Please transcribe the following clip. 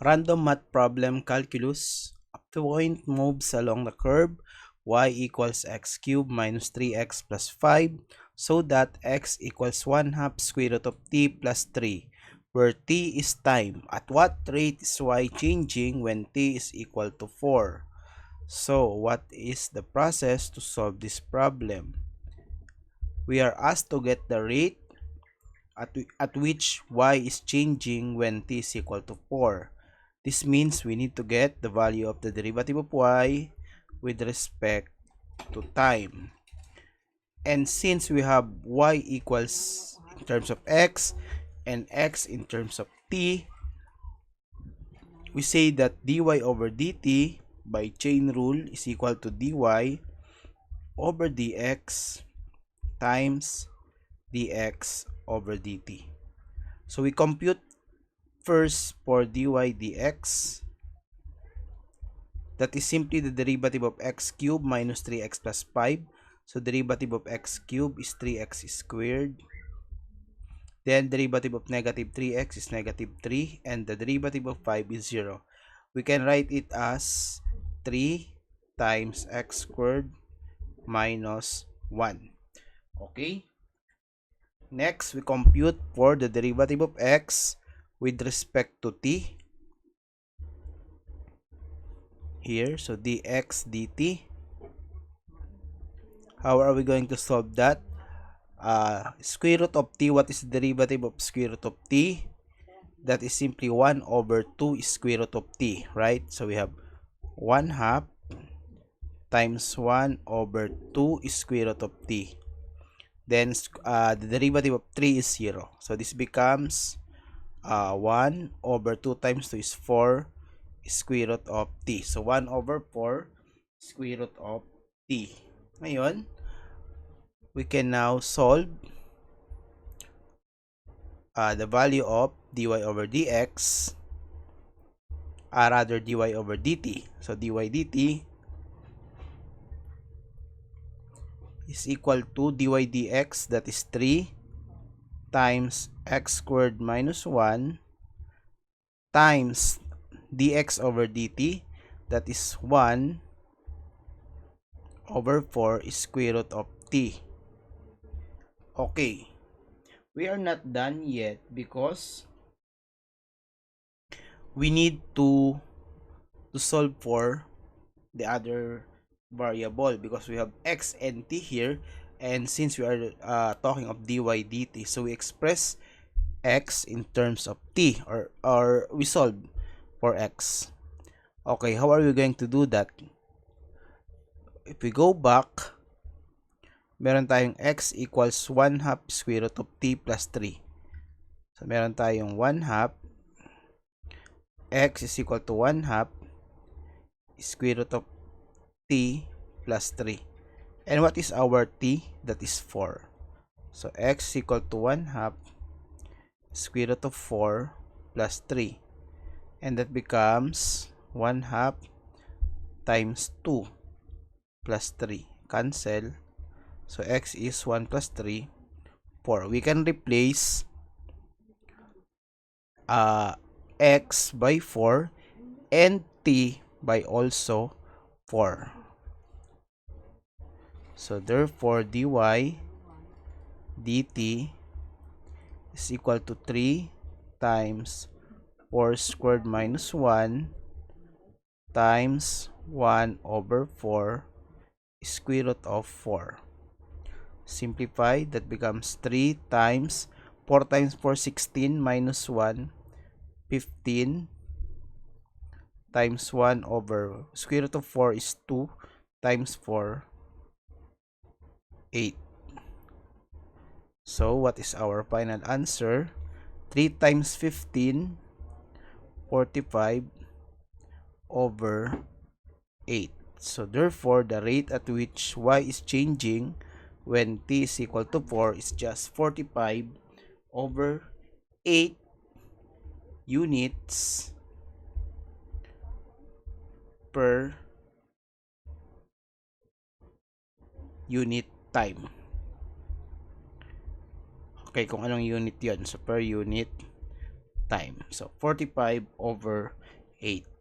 Random math problem calculus. A point moves along the curve y equals x cubed minus 3x plus 5 so that x equals 1/2 square root of t plus 3, where t is time. At what rate is y changing when t is equal to 4? So, what is the process to solve this problem? We are asked to get the rate at which y is changing when t is equal to 4. This means we need to get the value of the derivative of y with respect to time. And since we have y equals in terms of x and x in terms of t, we say that dy over dt by chain rule is equal to dy over dx times dx over dt. So we compute first for dy dx. That is simply the derivative of x cubed minus 3x plus 5. So derivative of x cubed is 3x squared. Then derivative of negative 3x is negative 3. And the derivative of 5 is 0. We can write it as 3 times x squared minus 1. Okay. Next, we compute for the derivative of x with respect to t. Here, so dx dt. How are we going to solve that? Square root of t, what is the derivative of square root of t? That is simply 1 over 2 square root of t, right? So we have 1/2 times 1 over 2 square root of t. Then the derivative of 3 is 0. So this becomes 1 over 2 times 2 is 4 square root of t. So 1 over 4 square root of t. Ngayon, we can now solve the value of dy over dx, rather dy over dt. So dy dt is equal to dy dx, that is 3 times x squared minus 1 times dx over dt, that is 1 over 4 square root of t. Okay, we are not done yet because we need to solve for the other variable, because we have x and t here, and since we are talking of dy dt, so we express x in terms of t, or we solve for x. Okay, how are we going to do that? If we go back, meron tayong x equals 1/2 square root of t plus 3. So meron tayong 1/2 x is equal to 1/2 square root of t plus 3. And what is our t? That is 4. So x is equal to 1/2 square root of 4 plus 3. And that becomes 1/2 times 2 plus 3. Cancel. So x is 1 plus 3, 4. We can replace x by 4 and t by also 4. So therefore dy dt is equal to 3 times 4 squared minus 1 times 1 over 4 square root of 4. Simplify, that becomes 3 times 4 times 4, 16, minus 1, 15, times 1 over square root of 4 is 2, times 4, 8. So what is our final answer? 3 times 15, 45 over 8. So therefore, the rate at which y is changing when t is equal to 4 is just 45 over 8 units per unit time. Okay, kung anong unit yon, so per unit time. So 45 over 8.